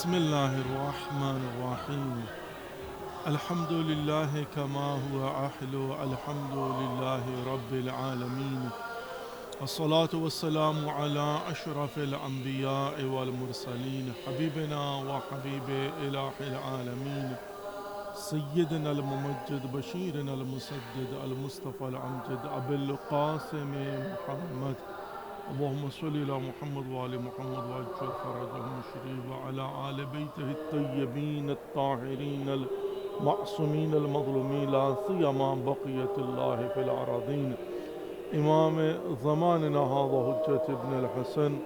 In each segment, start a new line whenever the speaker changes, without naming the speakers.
بسم الله الرحمن الرحيم. الحمد لله كما هو أحلو، الحمد لله رب العالمين. الصلاة والسلام على أشرف الأنبياء والمرسلين، حبيبنا وحبيب إله العالمين، سيدنا الممجد بشيرنا المسدد المصطفى الأمجد أبي القاسم محمد. اللهم صل على محمد وآل محمد وعجل فرجهم الشريف وعلى آل بيته الطيبين الطاهرين المعصومين المظلومين، لا سيما بقية الله في الأراضين. إمام زماننا هذا حجة ابن الحسن،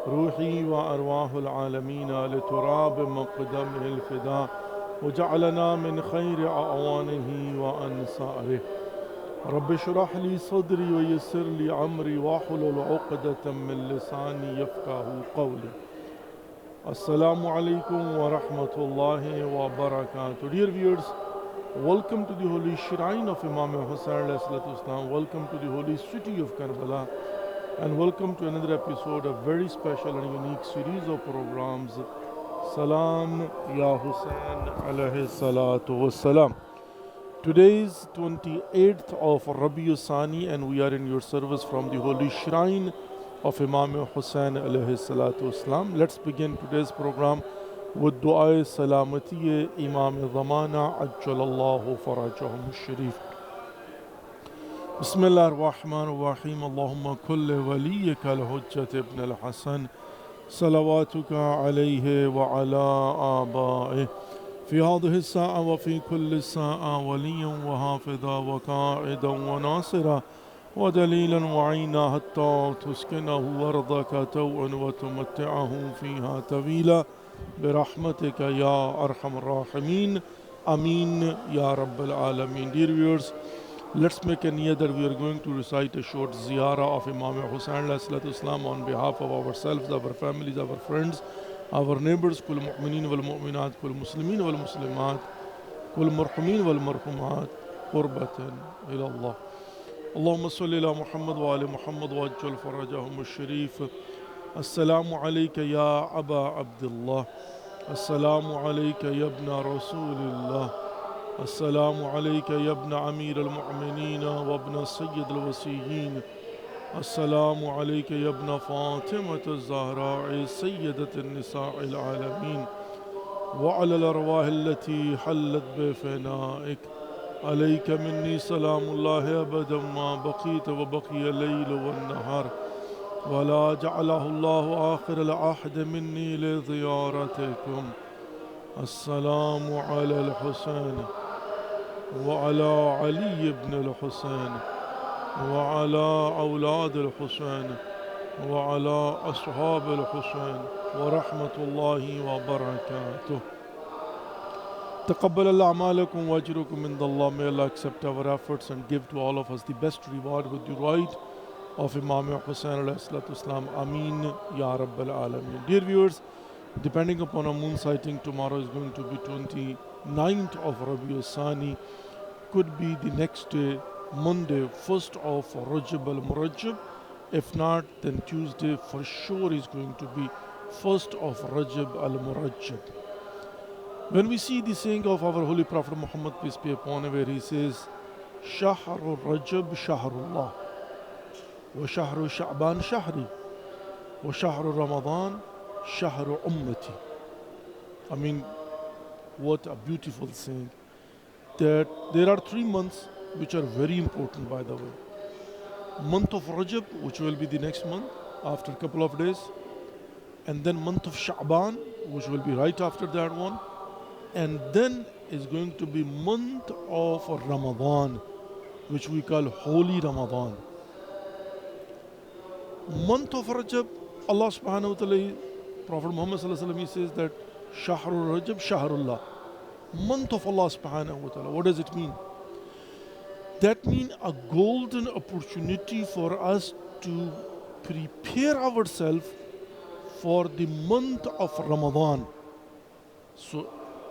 روحي وأرواح العالمين لتراب مقدمه الفداء، وجعلنا من خير أعوانه وأنصاره. رب اشرح لي صدري ويسر لي عمري واحلل عقدة من لساني يفقهوا قولي. Assalamu alaikum wa rahmatullahi wa barakatuh. Dear viewers, welcome to the holy shrine of Imam Hussain alayhi salatu wasalam. Welcome to the holy city of Karbala, and welcome to another episode of very special and unique series of programs, Salam Ya Hussain alayhi salatu wasalam. Today is 28th of Rabiul Sani, and we are in your service from the holy shrine of Imam Hussain alayhi salatu wasalam. Let's begin today's program with Dua Salamati Imam Zamana Ajjalallahu Farajahum Sharif. Bismillah ar-Rahman ar-Rahim. Allahumma kulli waliyika al-Hujjat ibn al-Hasan salawatuka alayhi wa ala aba'ih في هذه الساعة وفي كل ساعة وليا وحافظا وقائدا وناصرا ودليلا وعينا حتى تسكنه أرضك توعا وتمتعه فيها طويلا برحمتك يا أرحم الراحمين. Ameen Ya Rabbal Alameen. Dear viewers, let's make a niyah that we are going to recite a short ziyarah of Imam Hussain alayhi salatu wasalam on behalf of ourselves, our families, our friends, our neighbors, كل مؤمنين والمؤمنات، كل مسلمين والمسلمات، كل مرحومين والمرحومات قربة إلى الله. اللهم صل على محمد وآل محمد وعجل فرجهم الشريف. السلام عليك يا أبا عبد الله، السلام عليك يا ابن رسول الله، السلام عليك يا ابن أمير المؤمنين وابن سيد الوصيين، السلام عليك يا ابن فاطمة الزهراء سيدة النساء العالمين، وعلى الأرواح التي حلت بفنائك. عليك مني سلام الله أبدا ما بقيت وبقي الليل والنهار، ولا جعله الله آخر العهد مني لزيارتكم. السلام على الحسين وعلى علي بن الحسين وعلى أولاد الحسين وعلى أصحاب الحسين ورحمة الله وبركاته. تقبل الله أعمالكم وأجركم عند الله. May Allah accept our efforts and give to all of us the best reward with the right of Imam Hussain alayhi salatu wasalam. Ameen Ya Rabbal Alameen. Dear viewers, depending upon a moon sighting, tomorrow is going to be 29th of Rabiul Sani. Could be the next day, Monday, 1st of Rajab al-Murajab. If not, then Tuesday for sure is going to be 1st of Rajab al-Murajab. When we see the saying of our Holy Prophet Muhammad, peace be upon him, where he says, Shahrul Rajab Shahrullah, wa Shahru Sha'ban Shahri, wa Shahru Ramadan Shahru Ummati. I mean, what a beautiful saying. That there are 3 months which are very important, by the way. Month of Rajab, which will be the next month after a couple of days, and then month of Sha'ban, which will be right after that one, and then is going to be month of Ramadan, which we call Holy Ramadan. Month of Rajab, Allah subhanahu wa ta'ala, Prophet Muhammad sallallahu alaihi wasallam, he says that Shahrul Rajab Shahrullah, month of Allah subhanahu wa ta'ala. What does it mean? That means a golden opportunity for us to prepare ourselves for the month of Ramadan, so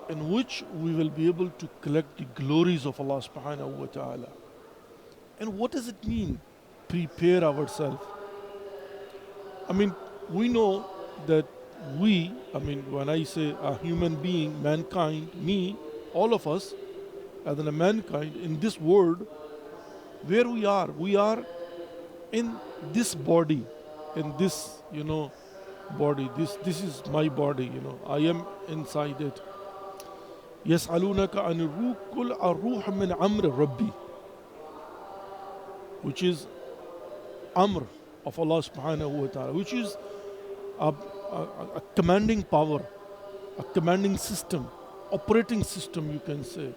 in which we will be able to collect the glories of Allah subhanahu wa ta'ala. And what does it mean, prepare ourselves? I mean, we know that when I say a human being, mankind, me, all of us, as in a mankind in this world, where we are in this body, in this, body. This is my body, I am inside it. يسألونك عن الروح قل الروح من أمر ربي, which is Amr of Allah subhanahu wa ta'ala, which is a commanding power, a commanding system, operating system, you can say.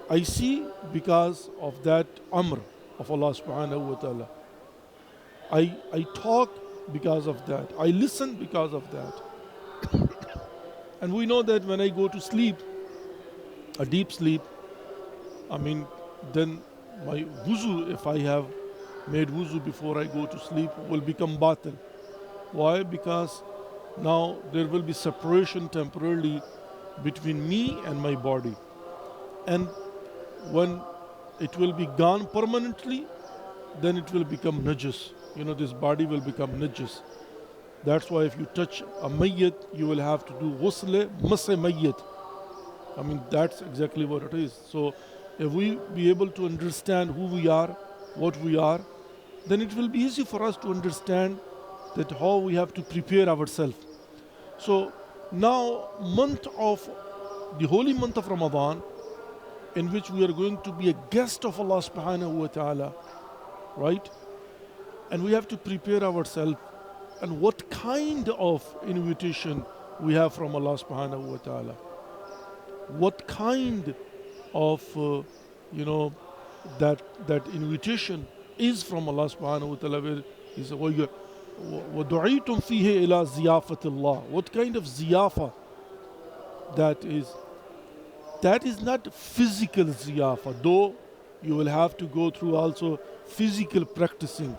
I see because of that Amr of Allah subhanahu wa ta'ala. I talk because of that. I listen because of that. And we know that when I go to sleep, a deep sleep, then my wuzu, if I have made wuzu before I go to sleep, will become batil. Why? Because now there will be separation temporarily between me and my body. And when it will be gone permanently, then it will become najis. This body will become najis. That's why if you touch a mayyit, you will have to do ghusl masih mayyit. That's exactly what it is. So if we be able to understand who we are, what we are, then it will be easy for us to understand that how we have to prepare ourselves. So now, the holy month of Ramadan, in which we are going to be a guest of Allah subhanahu wa ta'ala, right? And we have to prepare ourselves. And what kind of invitation we have from Allah subhanahu wa ta'ala? What kind of, that invitation is from Allah subhanahu wa ta'ala, where He says, وَدُعِيتُمْ فِيهِ إِلَى زِيَافَةِ اللَّهِ. What kind of ziyafa that is? That is not physical ziyafa, though you will have to go through also physical practicing.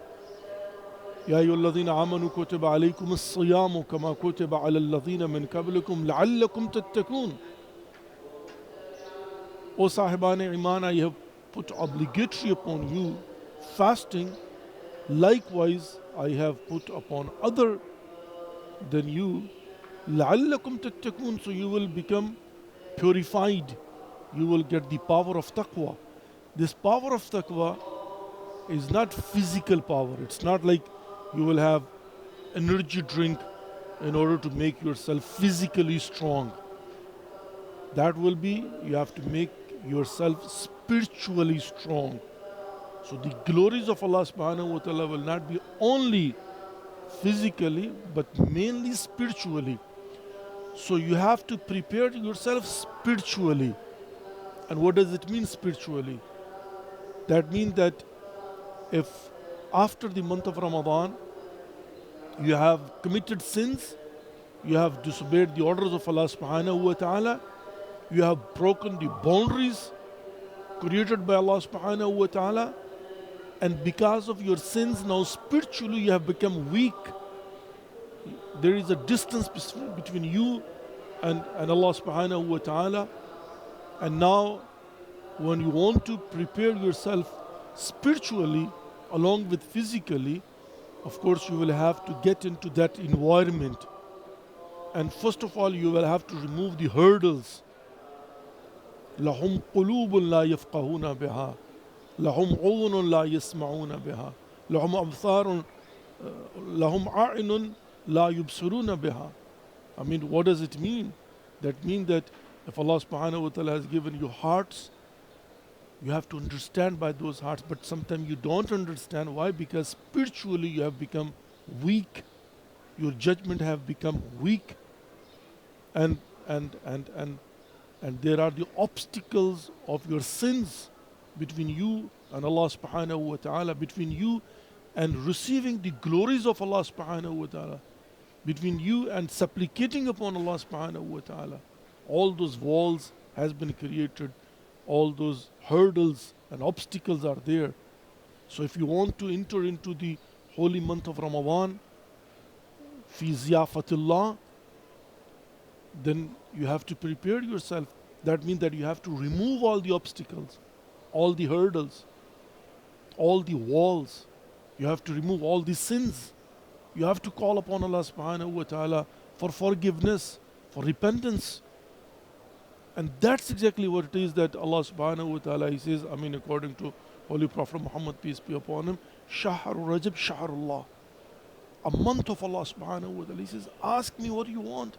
يا أيها الذين آمنوا كتب عليكم الصيام كما كتب على الذين من قبلكم لعلكم تتقون. O Sahiban Iman, I have put obligatory upon you fasting. Likewise, I have put upon other than you لعلكم تتقون, so you will become purified. You will get the power of taqwa. This power of taqwa is not physical power. It's not like you will have energy drink in order to make yourself physically strong. That will be, you have to make yourself spiritually strong. So the glories of Allah subhanahu wa ta'ala will not be only physically, but mainly spiritually. So you have to prepare yourself spiritually. And what does it mean spiritually? That means that if after the month of Ramadan you have committed sins, you have disobeyed the orders of Allah subhanahu wa ta'ala, you have broken the boundaries created by Allah subhanahu wa ta'ala, and because of your sins now spiritually you have become weak. There is a distance between you and Allah subhanahu wa ta'ala. And now when you want to prepare yourself spiritually along with physically, of course you will have to get into that environment. And first of all, you will have to remove the hurdles. لهم قلوب لا يفقهون بها لهم عيون لا يسمعون بها لهم أبصار لهم أعين لا يبصرون بها. What does it mean? That means that if Allah subhanahu wa ta'ala has given you hearts, you have to understand by those hearts, but sometimes you don't understand. Why? Because spiritually you have become weak. Your judgment have become weak. And there are the obstacles of your sins between you and Allah subhanahu wa ta'ala, between you and receiving the glories of Allah subhanahu wa ta'ala, between you and supplicating upon Allah subhanahu wa ta'ala. All those walls has been created, all those hurdles and obstacles are there. So if you want to enter into the holy month of Ramadan, fi ziyafatillah, then you have to prepare yourself. That means that you have to remove all the obstacles, all the hurdles, all the walls. You have to remove all the sins. You have to call upon Allah subhanahu wa ta'ala for forgiveness, for repentance. And that's exactly what it is that Allah subhanahu wa ta'ala, He says, according to Holy Prophet Muhammad, peace be upon him, Shahr Rajab Shahrullah, a month of Allah subhanahu wa ta'ala. He says, ask me what you want.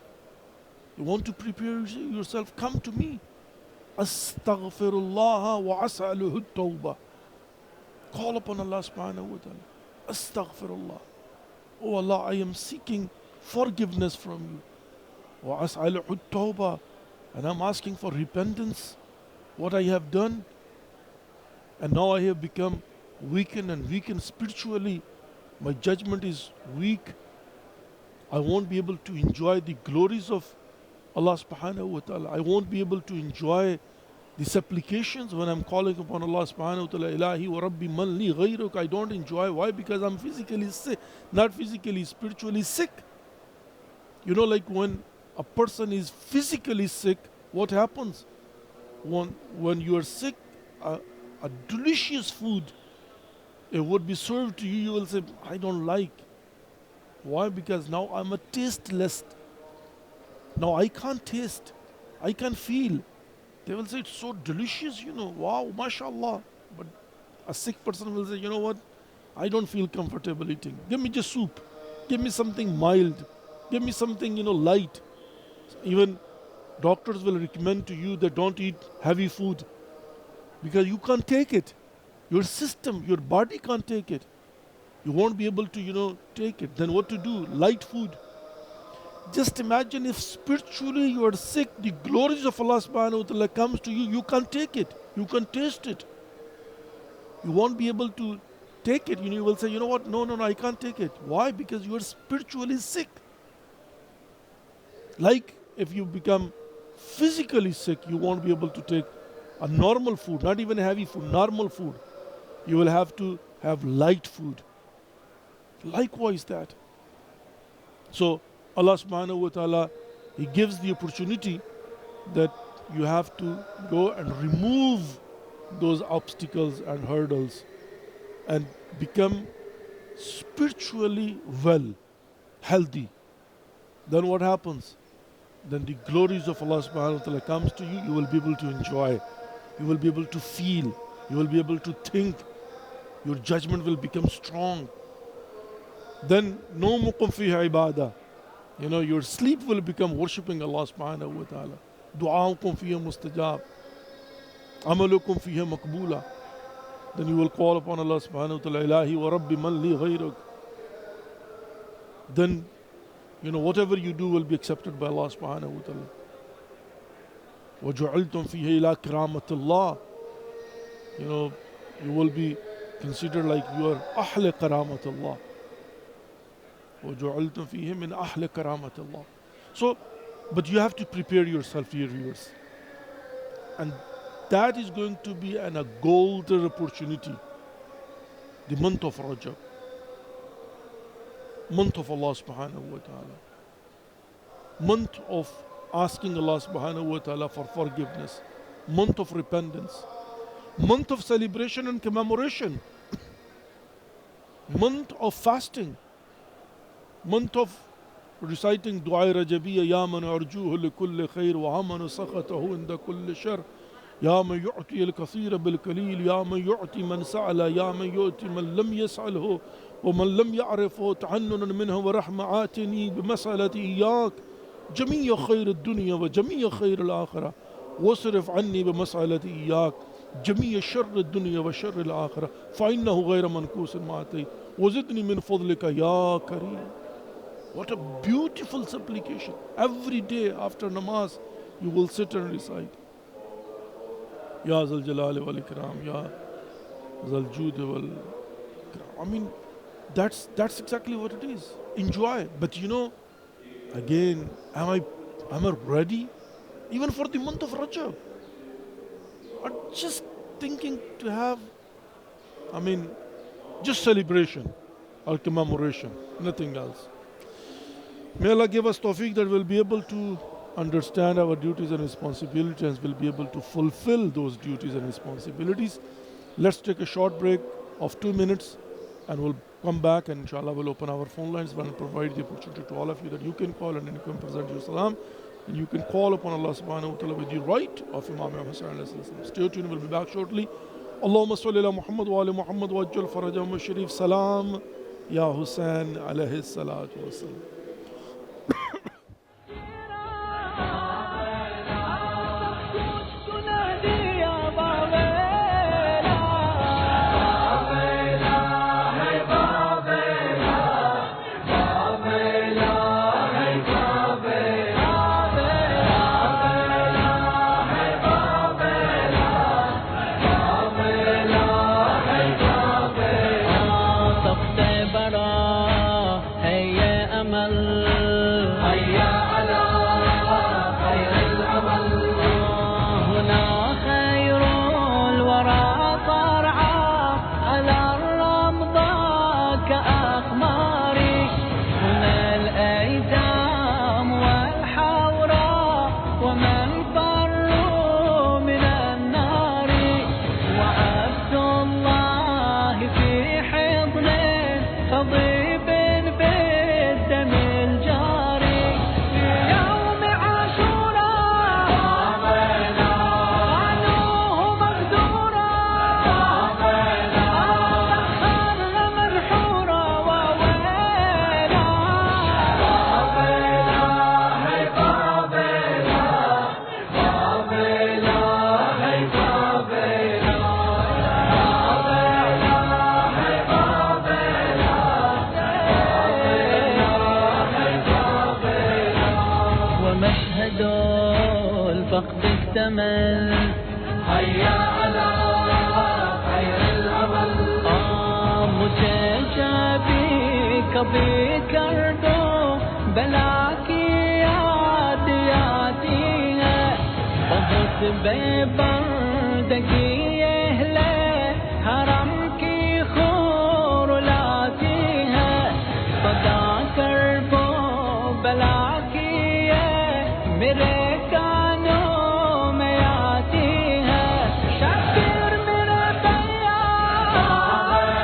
You want to prepare yourself, come to me. Astaghfirullah wa as'aluhu tawbah. Call upon Allah subhanahu wa ta'ala. Astaghfirullah. Oh Allah, I am seeking forgiveness from you. Wa as'aluhu tawbah. And I'm asking for repentance, what I have done. And now I have become weakened spiritually. My judgment is weak. I won't be able to enjoy the glories of Allah subhanahu wa ta'ala. I won't be able to enjoy the supplications when I'm calling upon Allah subhanahu wa ta'ala. Ilahi wa Rabbi man li ghayruk. I don't enjoy. Why? Because I'm physically sick. Not physically, spiritually sick. You know, like when a person is physically sick, what happens? When you are sick, a delicious food, it would be served to you, you will say, I don't like. Why? Because now I'm a tasteless. Now I can't taste. I can feel. They will say, it's so delicious, wow, mashallah. But a sick person will say, you know what? I don't feel comfortable eating. Give me just soup. Give me something mild. Give me something, light. Even doctors will recommend to you that don't eat heavy food because you can't take it. Your system, your body can't take it. You won't be able to, take it. Then what to do? Light food. Just imagine if spiritually you are sick, the glories of Allah subhanahu wa ta'ala comes to you, you can't take it. You can't taste it. You won't be able to take it. You will say, you know what? No, I can't take it. Why? Because you are spiritually sick. Like if you become physically sick, you won't be able to take a normal food, not even heavy food, normal food. You will have to have light food. Likewise that. So Allah subhanahu wa ta'ala, He gives the opportunity that you have to go and remove those obstacles and hurdles and become spiritually well, healthy. Then what happens? Then the glories of Allah subhanahu wa ta'ala comes to you, you will be able to enjoy, you will be able to feel, you will be able to think, your judgment will become strong. Then nawmukum fiha ibadah. Your sleep will become worshipping Allah subhanahu wa ta'ala. Du'aukum fiha mustajab. Amalukum fiha makbula. Then you will call upon Allah subhanahu wa ta'ala, Ilahi wa Rabbi man li ghayruk. Then whatever you do will be accepted by Allah subhanahu wa ta'ala. وَجُعِلْتُمْ فِيهِ إِلَىٰ كِرَامَةِ اللَّهِ. You will be considered like you are أَحْلِ كَرَامَةِ اللَّهِ. وَجُعِلْتُمْ فِيهِ مِنْ أَحْلِ كَرَامَةِ اللَّهِ. So, but you have to prepare yourself, dear viewers. And that is going to be a golden opportunity. The month of Rajab. Month of Allah subhanahu wa ta'ala. Month of asking Allah subhanahu wa ta'ala for forgiveness. Month of repentance. Month of celebration and commemoration. Month of fasting. Month of reciting Du'a Rajabiyya, Ya man arjuhu li kulli khair wa amanu sakhatahu inda kulli shar. Ya man yu'ti al-kathira bil-kalil, Ya man yu'ti man sa'ala, Ya man yu'ti man lam yas'alhu, ومن لم يعرفه تعننا منه ورحمة آتني بمسألة إياك جميع خير الدنيا وجميع خير الآخرة واصرف عني بمسألة إياك جميع شر الدنيا وشر الآخرة فإنه غير منكوس ما أتيت وزدني من فضلك يا كريم. What a beautiful supplication. Every day after namaz you will sit and recite Ya Zal Jalali wal Ikram, Ya Zal Jud wal Ikram. That's exactly what it is. Enjoy. But again, am I ready? Even for the month of Rajab. Or just thinking to have, just celebration or commemoration, nothing else. May Allah give us tawfiq that we'll be able to understand our duties and responsibilities and will be able to fulfill those duties and responsibilities. Let's take a short break of 2 minutes and we'll come back, and inshallah we'll open our phone lines and provide the opportunity to all of you that you can call and then you can present your salam. And you can call upon Allah subhanahu wa ta'ala with the right of Imam Hussain alayhi salam. Stay tuned, we'll be back shortly. Allahumma salli ala Muhammad wa ali Muhammad wa ajjal farajahum sharif. Salam ya Hussain alayhi salatu wa salam.
هيا على خير العمل مجھے جبھی کبھی کر دو بلا کی یاد آتی ہے بہت بے بندگی اہل حرم کی خور لاتی ہے خدا کر دو بلا کی ہے میرے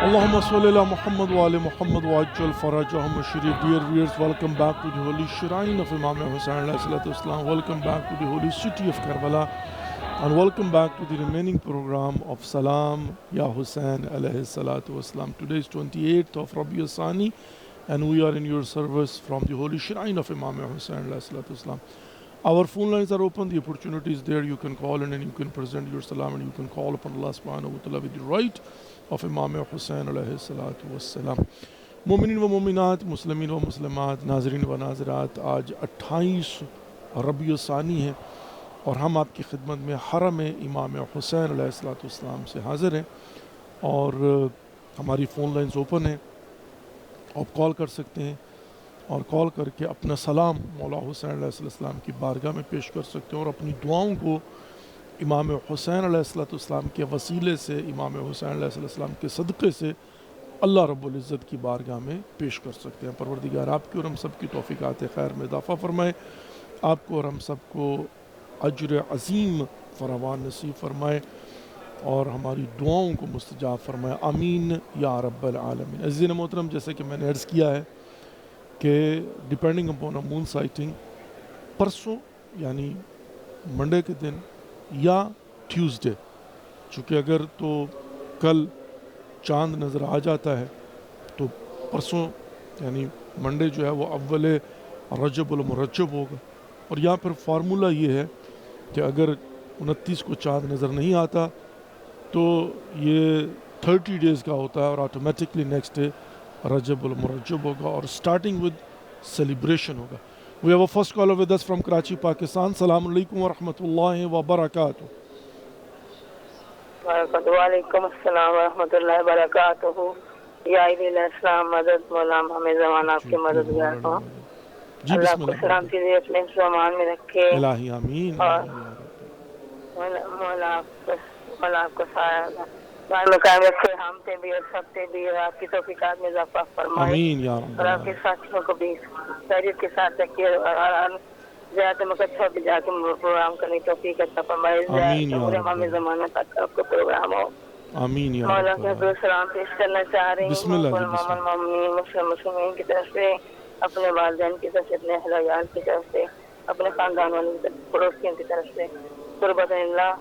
Allahumma salli ala Muhammad wa ali Muhammad wa ajjal farajahum sharif. Dear viewers, welcome back to the holy shrine of Imam Hussain alayhi salatu wasalam. Welcome back to the holy city of Karbala, and welcome back to the remaining program of Salam Ya Hussain alayhi salatu wasalam. Today is 28th of Rabiul Thani, and we are in your service from the holy shrine of Imam Hussain alayhi salatu wasalam. Our phone lines are open, the opportunity is there. You can call in and you can present your salam, and you can call upon Allah subhanahu wa ta'ala with the right of Imam Hussain alayhi salatu wassalam. مومنین و مومنات، مسلمین و مسلمات، ناظرین و ناظرات، آج 28 ربیع الثانی ہے اور ہم آپ کی خدمت میں حرم امام حسین علیہ السلام سے حاضر ہیں، اور ہماری فون لائنز اوپن ہیں. آپ کال کر سکتے ہیں اور کال کر کے اپنا سلام مولا حسین علیہ السلام کی بارگاہ میں پیش کر سکتے ہیں، اور اپنی دعاؤں کو امام حسین علیہ السلام کے وسیلے سے، امام حسین علیہ السلام کے صدقے سے اللہ رب العزت کی بارگاہ میں پیش کر سکتے ہیں. پروردگار آپ کی اور ہم سب کی توفیقات خیر میں اضافہ فرمائے، آپ کو اور ہم سب کو اجر عظیم فراوان نصیب فرمائے اور ہماری دعاؤں کو مستجاب فرمائے. آمین یا رب العالمین. عزیزین محترم، جیسے کہ میں نے عرض کیا ہے کہ depending upon a moon sighting پرسوں یعنی منڈے کے دن یا ٹیوزڈے، چونکہ اگر تو کل چاند نظر آ جاتا ہے تو پرسوں یعنی منڈے جو ہے وہ اول رجب المرجب ہوگا. اور یہاں پر فارمولہ یہ ہے کہ اگر 29 کو چاند نظر نہیں آتا تو یہ 30 ڈیز کا ہوتا ہے اور آٹومیٹکلی نیکسٹ ڈے رجب المرجب ہوگا اور اسٹارٹنگ ود سیلیبریشن ہوگا. We have a first caller with us from Karachi, Pakistan. Assalamu alaikum wa rahmatullahi wa barakatuh.
وعلیکم السلام ورحمۃ اللہ وبرکاتہ. یا الاسلام مدد مولا ہمیں زمان آپ کے مددگار ہوں. اللہ کو سلامتی دے، اپنے سامان میں رکھے.
الہی آمین.
مولا آپ کو سایہ میں قائم رکھے، ہم پہ بھی اور سب پہ بھی، اور آپ کی توفیقات میں اضافہ فرمائے.
آمین یا رب.
اور آپ کے ساتھیوں کو بھی خیریت کے ساتھ رکھیے اور زیادہ مقدسہ بھی جا کے پروگرام کرنے کی توفیق عطا فرمائے.
آمین یا رب.
پورے امام زمانہ تک آپ کا پروگرام ہو.
آمین یا
مولا
رب
کے حضور
العالمین.
سلام پیش کرنا چاہ رہی
بسم
ہوں.
اللہ
اور
جی بسم اللہ.
مومنین مسلمین کی طرف سے، اپنے والدین کی طرف سے، اپنے اہل و عیال کی طرف سے، اپنے خاندان والوں کی طرف سے، پڑوسیوں کی طرف سے قربت اللہ.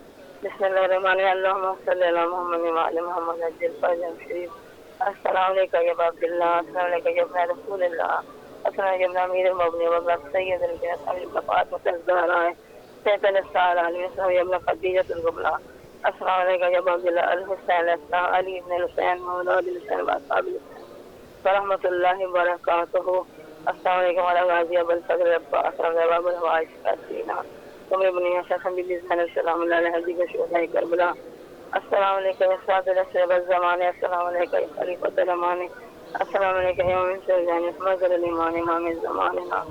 بسم اللہ الرحمن الرحیم. اللہم صلی علی محمد وعلی محمد عجل فرجم شریف. السلام علیکم یا ابا عبداللہ، السلام علیکم یا ابن رسول اللہ، السلام علیکم یا امیر المؤمنین و ابن سید الفاطمہ الزہرا سید الاسرار علیہ السلام یا ابن خدیجہ الکبریٰ. السلام علیکم یا ابا عبداللہ الحسین السلام علی ابن الحسین محمد علی الحسین واصحاب الحسین ورحمۃ اللہ وبرکاتہ. السلام علیکم وعلی غازی ابو الفضل عباس رضی اللہ عنہ الحوائج سیدنا عمر بن یاسر حبیب الحسین السلام علیہ حدیث شہداء کربلا. السلام علیکم یا سعد الاسرب الزمان. السلام علیکم یا خلیفۃ الامان. السلام علیکم یا من سرجان مظہر الایمان امام الزماننا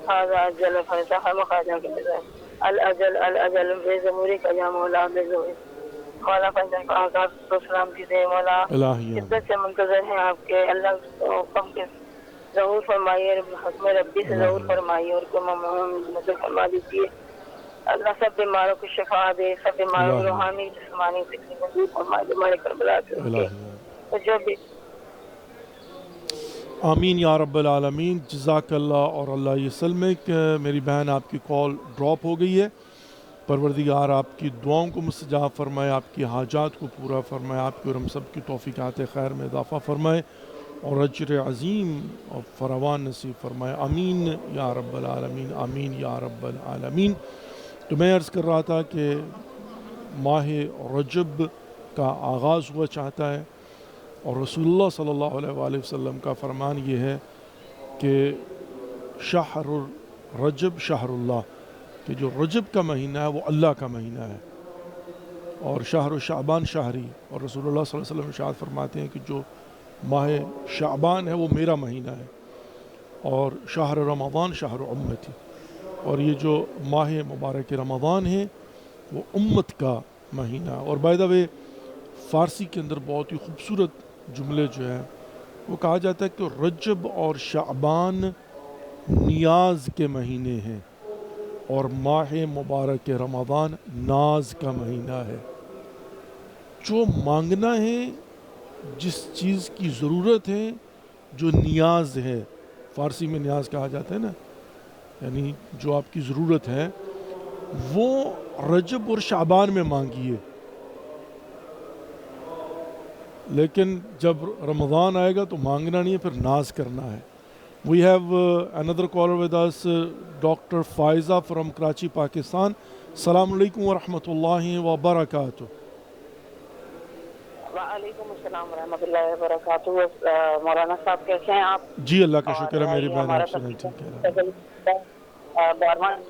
هذا اجل فرزاح مخاجہ کے بجائے الاجل بے ضموری کا یا مولا بے ضموری. مولا فضل کا آغاز تو سلام دیجیے. مولا
الہی
شدت سے منتظر ہیں آپ کے. اللہ کو حکم کے ظہور فرمائیے، حکم ربی سے ظہور فرمائیے اور کو مدد فرما دیجیے. اللہ سب بیماروں کو شفا دے، سب بیماروں کو روحانی جسمانی فکری مدد فرمائے. ہمارے کربلا کے جو بھی
آمین یا رب العالمین. جزاک اللہ اور اللہ یسلمک. میری بہن آپ کی کال ڈراپ ہو گئی ہے. پروردگار آپ کی دعاؤں کو مستجاب فرمائے، آپ کی حاجات کو پورا فرمائے، آپ کی اور ہم سب کی توفیقات خیر میں اضافہ فرمائے اور اجر عظیم اور فراوان نصیب فرمائے. آمین یا رب العالمین. آمین یا رب العالمین. تو میں عرض کر رہا تھا کہ ماہ رجب کا آغاز ہوا چاہتا ہے اور رسول اللہ صلی اللہ علیہ وآلہ وسلم کا فرمان یہ ہے کہ شہر رجب شہر اللہ، کہ جو رجب کا مہینہ ہے وہ اللہ کا مہینہ ہے، اور شہر شعبان شہری. اور رسول اللہ صلی اللہ علیہ وسلم ارشاد فرماتے ہیں کہ جو ماہ شعبان ہے وہ میرا مہینہ ہے، اور شہر رمضان شہر امتی. اور یہ جو ماہ مبارک رمضان ہے وہ امت کا مہینہ. اور بائی دا وے فارسی کے اندر بہت ہی خوبصورت جملے جو ہیں وہ کہا جاتا ہے کہ رجب اور شعبان نیاز کے مہینے ہیں اور ماہ مبارک رمضان ناز کا مہینہ ہے. جو مانگنا ہے، جس چیز کی ضرورت ہے، جو نیاز ہے، فارسی میں نیاز کہا جاتا ہے نا، یعنی جو آپ کی ضرورت ہے وہ رجب اور شعبان میں مانگیے. لیکن جب رمضان آئے گا تو مانگنا نہیں ہے، پھر ناز کرنا ہے. We have another caller with us, Dr. Faiza from Karachi, Pakistan. Assalamu alaikum wa rahmatullahi wa barakatuh.
وعلیکم السلام ورحمۃ اللہ وبرکاتہ. مولانا صاحب کیسے ہیں آپ؟
جی اللہ کا شکر ہے میری بہن، آپ سنائیں ٹھیک ہے.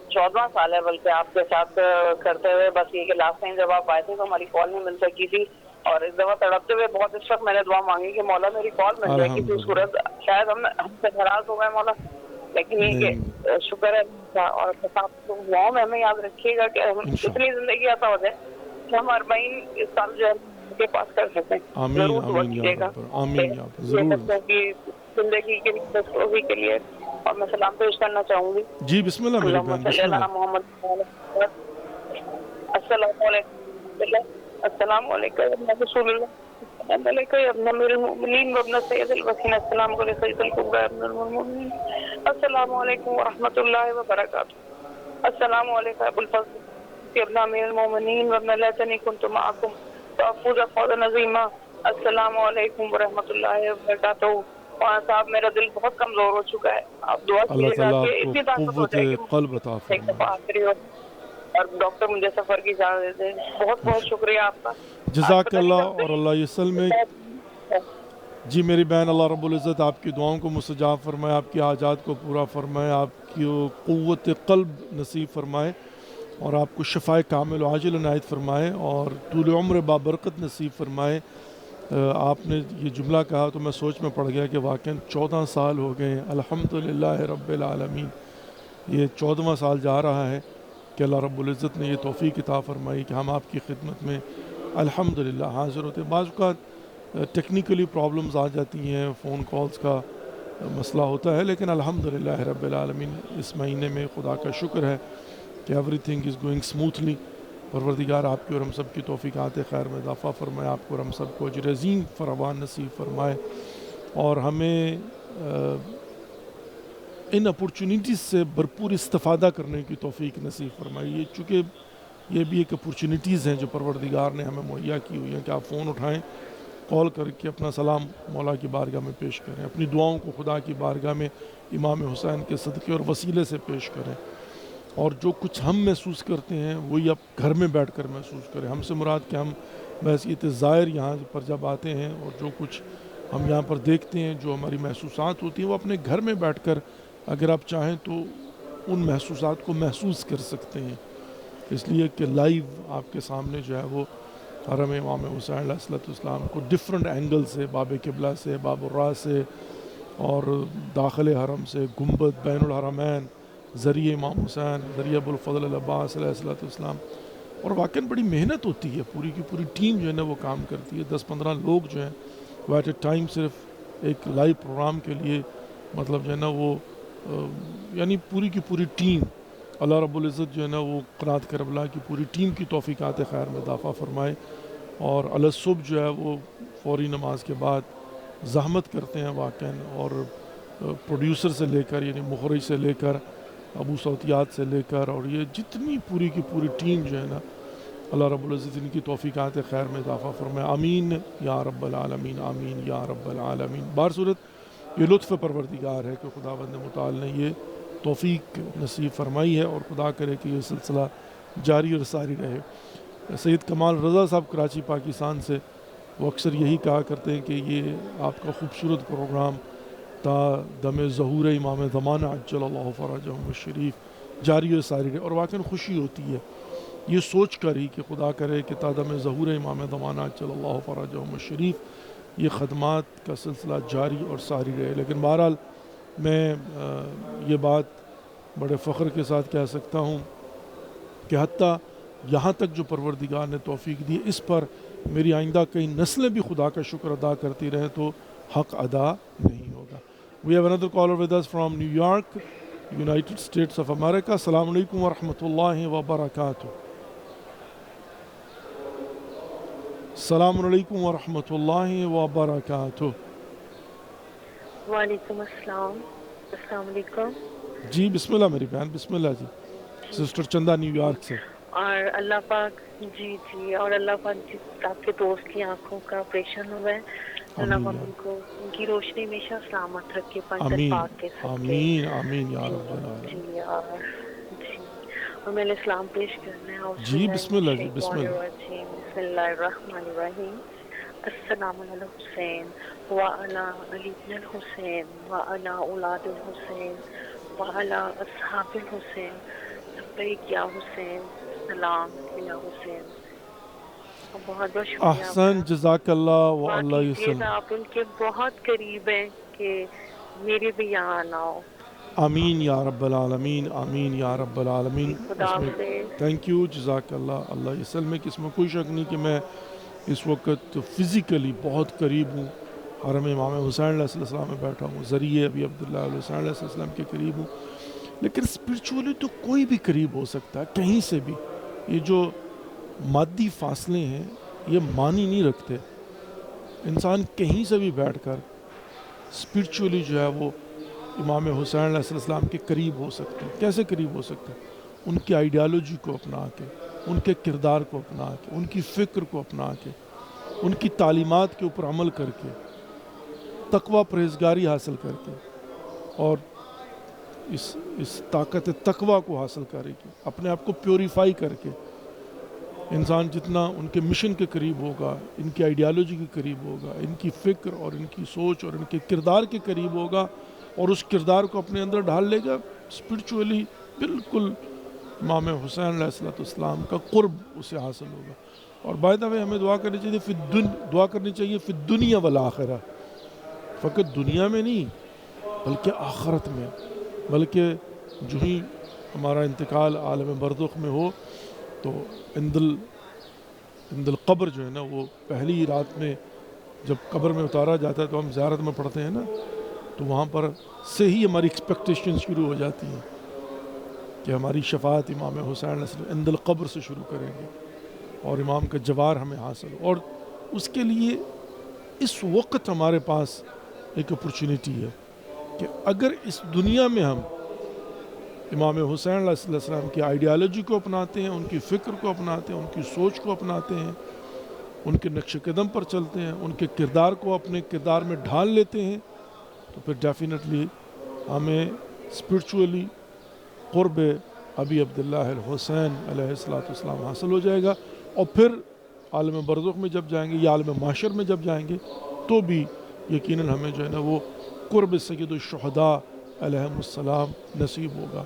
14واں سال ہے بلکہ آپ کے ساتھ کرتے ہوئے. بس یہ کہ لاسٹ ٹائم جب آپ آئے تھے تو ہماری کال نہیں مل سکی تھی، اور اس دفعہ تڑپتے ہوئے بہت اس وقت میں نے دعا مانگی کہ مولا میری کال مل جائے گی. تو صورت شاید ہم سے ناراض ہو گئے مولا، لیکن یہ کہ شکر ہے. اور دعاؤں میں ہمیں یاد رکھیے گا کہ اتنی زندگی ایسا ہو جائے کہ ہم 40 سال جو ہے کے پاس کر سکتے ہیں. ضرور دعا کیجیے گا زندگی کے لیے کے لیے. اور میں سلام پیش کرنا چاہوں گی.
جی بسم اللہ میری بہن، بسم اللہ.
محمد السلام علیکم. السلام علیکم رسول اللہ. السلام علیکم یا ابن امیر المؤمنین و ابن سید الوسین. السلام علیکم سید الکبریٰ ابن المؤمنین. السلام علیکم ورحمۃ اللہ وبرکاتہ. السلام علیکم ابو الفضل ابن امیر المؤمنین و ابن لیتنی کنت معکم فافوز فوزا عظیما. السلام علیکم ورحمۃ اللہ وبرکاتہ. وہاں صاحب میرا دل بہت کمزور ہو چکا ہے، آپ دعا کیجیے گا کہ اتنی طاقت ہو جائے کہ
قلب عطا
ایک دفعہ آخری ہو اور ڈاکٹر مجھے سفر کی اجازت دے. بہت بہت شکریہ آپ کا.
جزاک اللہ اور اللہ یسلمک. جی میری بہن، اللہ رب العزت آپ کی دعاؤں کو مستجاب فرمائے، آپ کی حاجات کو پورا فرمائے، آپ کی قوت قلب نصیب فرمائے اور آپ کو شفاء کامل و عاجل عنایت فرمائے اور طول عمر بابرکت نصیب فرمائے. آپ نے یہ جملہ کہا تو میں سوچ میں پڑ گیا کہ واقعاً 14 سال ہو گئے ہیں. الحمدللہ رب العالمین. یہ 14واں سال جا رہا ہے کہ اللہ رب العزت نے یہ توفیق عطا فرمائی کہ ہم آپ کی خدمت میں الحمدللہ حاضر ہوتے. بعض اوقات ٹیکنیکلی پرابلمز آ جاتی ہیں، فون کالز کا مسئلہ ہوتا ہے، لیکن الحمدللہ رب العالمین اس مہینے میں خدا کا شکر ہے کہ every thing is going smoothly. پروردگار آپ کی اور ہم سب کی توفیقات خیر میں اضافہ فرمائے، آپ کو اور ہم سب کو اجر عظیم فراوان نصیب فرمائے، اور ہمیں ان اپورچونیٹیز سے بھرپور استفادہ کرنے کی توفیق نصیب فرمائے۔ یہ چونکہ یہ بھی ایک اپورچونیٹیز ہیں جو پروردگار نے ہمیں مہیا کی ہوئی ہیں کہ آپ فون اٹھائیں، کال کر کے اپنا سلام مولا کی بارگاہ میں پیش کریں، اپنی دعاؤں کو خدا کی بارگاہ میں امام حسین کے صدقے اور وسیلے سے پیش کریں، اور جو کچھ ہم محسوس کرتے ہیں وہی آپ گھر میں بیٹھ کر محسوس کریں۔ ہم سے مراد کہ ہم بحیثیت ظاہر یہاں پر جب آتے ہیں اور جو کچھ ہم یہاں پر دیکھتے ہیں، جو ہماری محسوسات ہوتی ہیں، وہ اپنے گھر میں بیٹھ کر اگر آپ چاہیں تو ان محسوسات کو محسوس کر سکتے ہیں، اس لیے کہ لائیو آپ کے سامنے جو ہے وہ حرم امام حسین علیہ السلام کو ڈفرنٹ اینگل سے، باب قبلہ سے، باب الراء سے، اور داخل حرم سے، گنبد، بین الحرمین، ذریعہ امام حسین، ذریعہ ابوالفضل العباس علیہ السلام، اور واقعاً بڑی محنت ہوتی ہے، پوری کی پوری ٹیم جو ہے نا وہ کام کرتی ہے، 10-15 لوگ جو ہیں وہ ایٹ اے ٹائم صرف ایک لائیو پروگرام کے لیے مطلب جو ہے نا وہ یعنی پوری کی پوری ٹیم، اللہ رب العزت جو ہے نا وہ قنات کربلا کی پوری ٹیم کی توفیقات خیر میں اضافہ فرمائے، اور الصبح جو ہے وہ فوری نماز کے بعد زحمت کرتے ہیں واقعاً، اور پروڈیوسر سے لے کر یعنی مخرج سے لے کر ابو صوتیات سے لے کر، اور یہ جتنی پوری کی پوری ٹیم جو ہے نا اللہ رب العزت ان کی توفیقات خیر میں اضافہ فرمائے، آمین یا رب العالمین، آمین یا رب العالمین۔ بہرصورت یہ لطف پروردگار ہے کہ خداوند متعال نے یہ توفیق نصیب فرمائی ہے، اور خدا کرے کہ یہ سلسلہ جاری اور ساری رہے۔ سید کمال رضا صاحب کراچی پاکستان سے، وہ اکثر یہی کہا کرتے ہیں کہ یہ آپ کا خوبصورت پروگرام تا دم ظہور امام زمانہ عجل اللہ فرجہم الشریف جاری و ساری رہے، اور واقعاً خوشی ہوتی ہے یہ سوچ کر ہی کہ خدا کرے کہ تا دم ظہور امام زمانہ عجل اللہ فرجہم الشریف یہ خدمات کا سلسلہ جاری اور ساری رہے۔ لیکن بہرحال میں یہ بات بڑے فخر کے ساتھ کہہ سکتا ہوں کہ حتیٰ یہاں تک جو پروردگار نے توفیق دی، اس پر میری آئندہ کئی نسلیں بھی خدا کا شکر ادا کرتی رہیں تو حق ادا نہیں ہوگا۔ We have another caller with us from New York, United States of America. السلام علیکم ورحمۃ اللہ وبرکاتہ۔ السلام علیکم ورحمۃ اللہ وبرکاتہ۔
وعلیکم السلام، السلام علیکم۔
جی بسم اللہ میری بہن، بسم اللہ جی، سسٹر چندہ نیو یارک سے۔
اور اللہ پاک جی اور اللہ پاک آپ کے دوست کی آنکھوں کا آپریشن ہوا ہے، اللہ پاک ان کو ان کی روشنی ہمیشہ سلامت رکھے پنجر پاک کے ساتھ۔
آمین آمین یا رب العالمین۔
جی اور میں نے اسلام پیش کرنا ہے۔
جی بسم اللہ جی، بسم اللہ۔
بسم اللہ الرحمن الرحیم۔ السلام علی الحسین وعلی علی بن الحسین وعلی اولاد الحسین وعلی اصحاب الحسین لبیک یا حسین، سلام یا حسین۔ بہت بہت شکریہ۔
احسن، جزاک اللہ و اللہ یسلم۔
آپ ان کے بہت قریب ہیں کہ میرے بھی یہاں آنا ہو۔
آمین یا رب العالمین، آمین یا رب العالمین۔ تھینک یو، جزاک اللہ، اللہ یسلم۔ کہ اس میں کوئی شک نہیں کہ میں اس وقت فزیکلی بہت قریب ہوں، حرم امام حسین علیہ السلام میں بیٹھا ہوں، ذریعہ ابی عبداللہ علیہ حسین علیہ السلام کے قریب ہوں، لیکن اسپرچولی تو کوئی بھی قریب ہو سکتا ہے، کہیں سے بھی۔ یہ جو مادی فاصلے ہیں یہ معنی نہیں رکھتے، انسان کہیں سے بھی بیٹھ کر اسپرچولی جو ہے وہ امام حسین علیہ السلام کے قریب ہو سکتے ہیں۔ کیسے قریب ہو سکتے ہیں؟ ان کی آئیڈیالوجی کو اپنا کے، ان کے کردار کو اپنا کے، ان کی فکر کو اپنا کے، ان کی تعلیمات کے اوپر عمل کر کے، تقوی پرہیزگاری حاصل کر کے، اور اس طاقت تقوی کو حاصل کرے گی، اپنے آپ کو پیوریفائی کر کے انسان جتنا ان کے مشن کے قریب ہوگا، ان کی آئیڈیالوجی کے قریب ہوگا، ان کی فکر اور ان کی سوچ اور ان کے کردار کے قریب ہوگا، اور اس کردار کو اپنے اندر ڈھال لے گا، اسپرچولی بالکل امام حسین علیہ السلام کا قرب اسے حاصل ہوگا۔ اور بائی دا وے ہمیں دعا کرنی چاہیے فی الدنیا والآخرہ، فقط دنیا میں نہیں بلکہ آخرت میں، بلکہ جو ہی ہمارا انتقال عالم برزخ میں ہو تو عند القبر جو ہے نا، وہ پہلی رات میں جب قبر میں اتارا جاتا ہے تو ہم زیارت میں پڑھتے ہیں نا، تو وہاں پر سے ہی ہماری ایکسپیکٹیشن شروع ہو جاتی ہیں کہ ہماری شفاعت امام حسین علیہ السلام عند القبر سے شروع کریں گے۔ اور امام کا جوار ہمیں حاصل ہو. اور اس کے لیے اس وقت ہمارے پاس ایک اپرچونٹی ہے کہ اگر اس دنیا میں ہم امام حسین علیہ السلام کی آئیڈیالوجی کو اپناتے ہیں، ان کی فکر کو اپناتے ہیں، ان کی سوچ کو اپناتے ہیں، ان کے نقش قدم پر چلتے ہیں، ان کے کردار کو اپنے کردار میں ڈھال لیتے ہیں، تو پھر ڈیفینیٹلی ہمیں اسپرچولی قرب ابی عبداللہ الحسین علیہ السلام حاصل ہو جائے گا. اور پھر عالم برزخ میں جب جائیں گے یا عالم محشر میں جب جائیں گے تو بھی یقیناً ہمیں جو ہے نا وہ قرب سید الشہداء علیہم السلام نصیب ہوگا.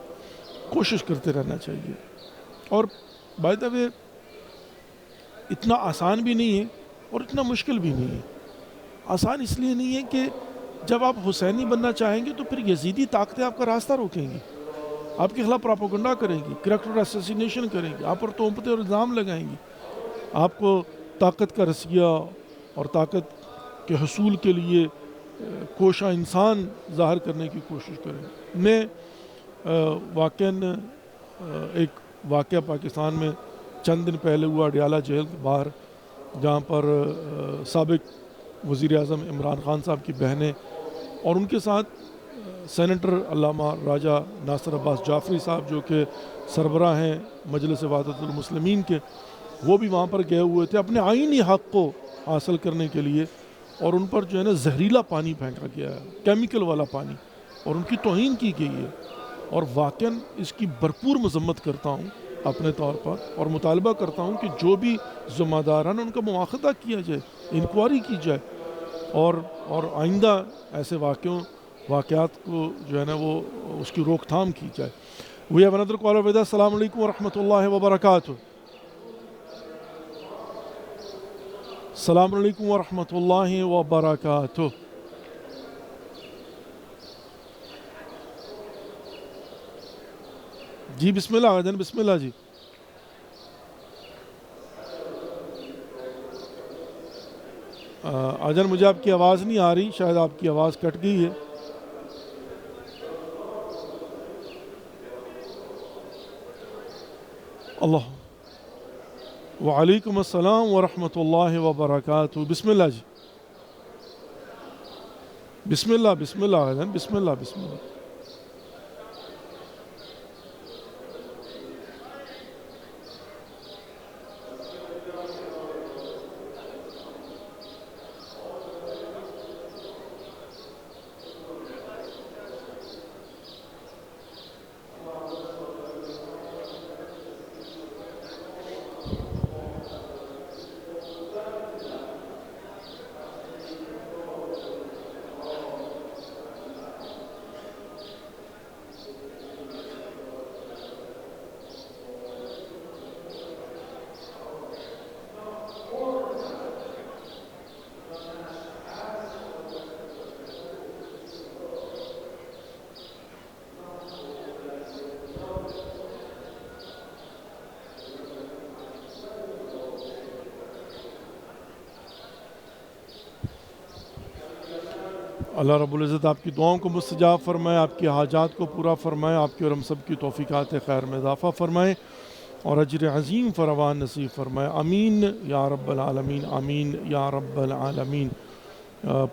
کوشش کرتے رہنا چاہیے. اور بائی دا وے اتنا آسان بھی نہیں ہے اور اتنا مشکل بھی نہیں ہے. آسان اس لیے نہیں ہے کہ جب آپ حسینی بننا چاہیں گے تو پھر یزیدی طاقتیں آپ کا راستہ روکیں گی، آپ کے خلاف پراپوگنڈا کریں گی، کریکٹر اسیسینیشن کریں گی، آپ پر تہمتیں اور الزام لگائیں گی، آپ کو طاقت کا رسیہ اور طاقت کے حصول کے لیے کوشاں انسان ظاہر کرنے کی کوشش کریں. میں واقعاً ایک واقعہ پاکستان میں چند دن پہلے ہوا اڈیالہ جیل کے باہر، جہاں پر سابق وزیر اعظم عمران خان صاحب کی بہنیں اور ان کے ساتھ سینیٹر علامہ راجہ ناصر عباس جعفری صاحب جو کہ سربراہ ہیں مجلس وحدت المسلمین کے، وہ بھی وہاں پر گئے ہوئے تھے اپنے آئینی حق کو حاصل کرنے کے لیے. اور ان پر جو ہے نا زہریلا پانی پھینکا گیا ہے، کیمیکل والا پانی، اور ان کی توہین کی گئی ہے. اور واقعاً اس کی بھرپور مذمت کرتا ہوں اپنے طور پر، اور مطالبہ کرتا ہوں کہ جو بھی ذمہ داران ان کا مواخذہ کیا جائے، انکوائری کی جائے، اور آئندہ ایسے واقعات کو جو ہے نا وہ اس کی روک تھام کی جائے. We have another caller with us. السلام علیکم ورحمۃ اللہ وبرکاتہ. السلام علیکم ورحمۃ اللہ وبرکاتہ. جی بسم اللہ آجان، بسم اللہ جی. آجان مجھے آپ کی آواز نہیں آ رہی، شاید آپ کی آواز کٹ گئی ہے. اللہ وعلیکم السلام ورحمۃ اللہ وبرکاتہ. بسم اللہ جی. بسم اللہ بسم اللہ آجان، بسم اللہ بسم اللہ. اللہ رب العزت آپ کی دعاؤں کو مستجاب فرمائے، آپ کی حاجات کو پورا فرمائے، آپ کی اور ہم سب کی توفیقات خیر میں اضافہ فرمائے اور اجر عظیم فراوان نصیب فرمائے. آمین یا رب العالمین، آمین یا رب العالمین.